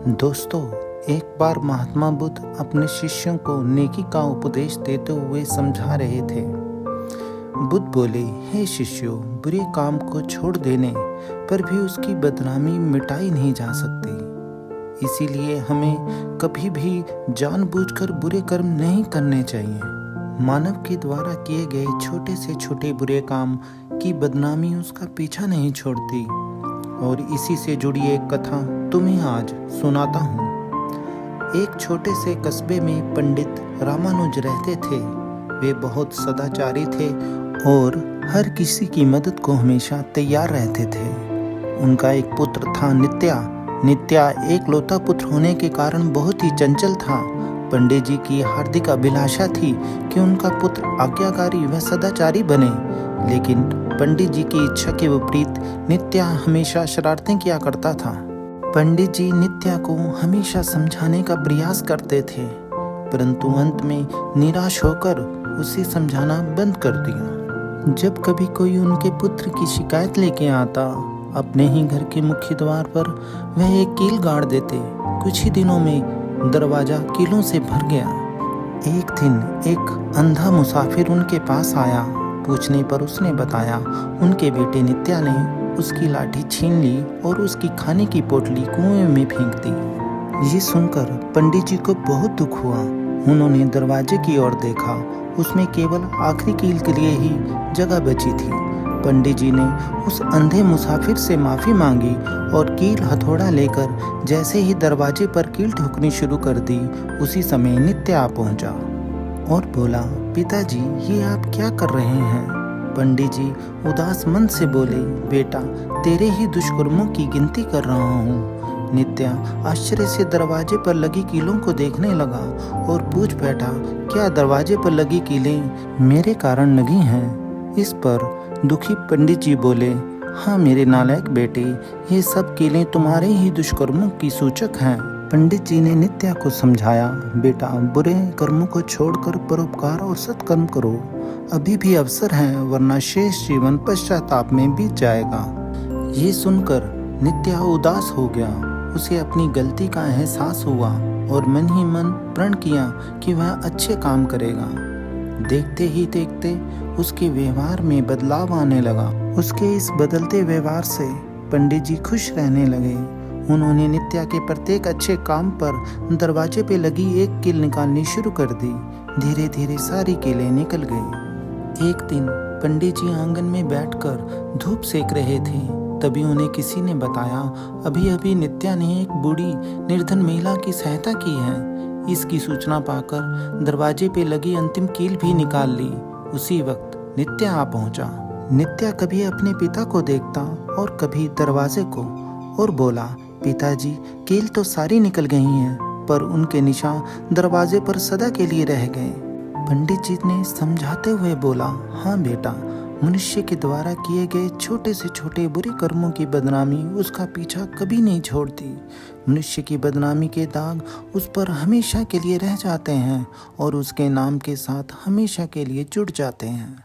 दोस्तों, एक बार महात्मा बुद्ध अपने शिष्यों को नेकी का उपदेश देते हुए समझा रहे थे। बुद्ध बोले, हे शिष्यों, बुरे काम को छोड़ देने पर भी उसकी बदनामी मिटाई नहीं जा सकती। इसीलिए हमें कभी भी जानबूझकर बुरे कर्म नहीं करने चाहिए। मानव के द्वारा किए गए छोटे से छोटे बुरे काम की बदनामी उसका पीछा नहीं छोड़ती। और इसी से जुड़ी एक कथा तुम्हें आज सुनाता हूँ। एक छोटे से कस्बे में पंडित रामानुज रहते थे। वे बहुत सदाचारी थे और हर किसी की मदद को हमेशा तैयार रहते थे। उनका एक पुत्र था, नित्या एकलौता पुत्र होने के कारण बहुत ही चंचल था। पंडित जी की हार्दिक अभिलाषा थी कि उनका पुत्र आज्ञाकारी व सदाचारी बने, लेकिन पंडित जी की इच्छा के विपरीत नित्या हमेशा शरारतें किया करता था। पंडित जी नित्या को हमेशा समझाने का प्रयास करते थे, परंतु अंत में निराश होकर उसे समझाना बंद कर दिया। जब कभी कोई उनके पुत्र की शिकायत लेके आता, अपने ही घर के मुख्य द्वार पर वह एक कील गाड़ देते। कुछ ही दिनों में दरवाजा कीलों से भर गया। एक दिन एक अंधा मुसाफिर उनके पास आया। पूछने पर उसने बताया, उनके बेटे नित्या ने उसकी लाठी छीन ली और उसकी खाने की पोटली कुएं में फेंक दी। ये सुनकर पंडित जी को बहुत दुख हुआ। उन्होंने दरवाजे की ओर देखा, उसमें केवल आखिरी कील के लिए ही जगह बची थी। पंडित जी ने उस अंधे मुसाफिर से माफी मांगी और कील हथौड़ा लेकर जैसे ही दरवाजे पर कील ठोकनी शुरू कर दी, उसी समय नित्या आ पहुंचा और बोला, पिताजी, ये आप क्या कर रहे हैं? पंडित जी उदास मन से बोले, बेटा, तेरे ही दुष्कर्मों की गिनती कर रहा हूँ। नित्या आश्चर्य से दरवाजे पर लगी कीलों को देखने लगा और पूछ बैठा, क्या दरवाजे पर लगी कीलें मेरे कारण लगी हैं? इस पर दुखी पंडित जी बोले, हाँ मेरे नालायक बेटे, ये सब कीलें तुम्हारे ही दुष्कर्मों की सूचक हैं। पंडित जी ने नित्या को समझाया, बेटा, बुरे कर्मों को छोड़कर परोपकार और सत्कर्म करो। अभी भी अवसर है, वरना शेष जीवन पश्चाताप में बीत जाएगा। ये सुनकर नित्या उदास हो गया। उसे अपनी गलती का एहसास हुआ और मन ही मन प्रण किया कि वह अच्छे काम करेगा। देखते ही देखते उसके व्यवहार में बदलाव आने लगा। उसके इस बदलते व्यवहार से पंडित जी खुश रहने लगे। उन्होंने नित्या के प्रत्येक अच्छे काम पर दरवाजे पे लगी एक कील निकालनी शुरू कर दी। धीरे धीरे सारी कीलें निकल गई। एक दिन पंडित जी आंगन में बैठकर धूप सेक रहे थे। तभी उन्हें किसी ने बताया, अभी अभी नित्या ने एक बूढ़ी निर्धन महिला की सहायता की है। इसकी सूचना पाकर दरवाजे पे लगी अंतिम कील भी निकाल ली। उसी वक्त नित्या आ पहुंचा। नित्या कभी अपने पिता को देखता और कभी दरवाजे को, और बोला, पिताजी, कील तो सारी निकल गई हैं, पर उनके निशान दरवाजे पर सदा के लिए रह गए। पंडित जी ने समझाते हुए बोला, हाँ बेटा, मनुष्य के द्वारा किए गए छोटे से छोटे बुरे कर्मों की बदनामी उसका पीछा कभी नहीं छोड़ती। मनुष्य की बदनामी के दाग उस पर हमेशा के लिए रह जाते हैं और उसके नाम के साथ हमेशा के लिए जुड़ जाते हैं।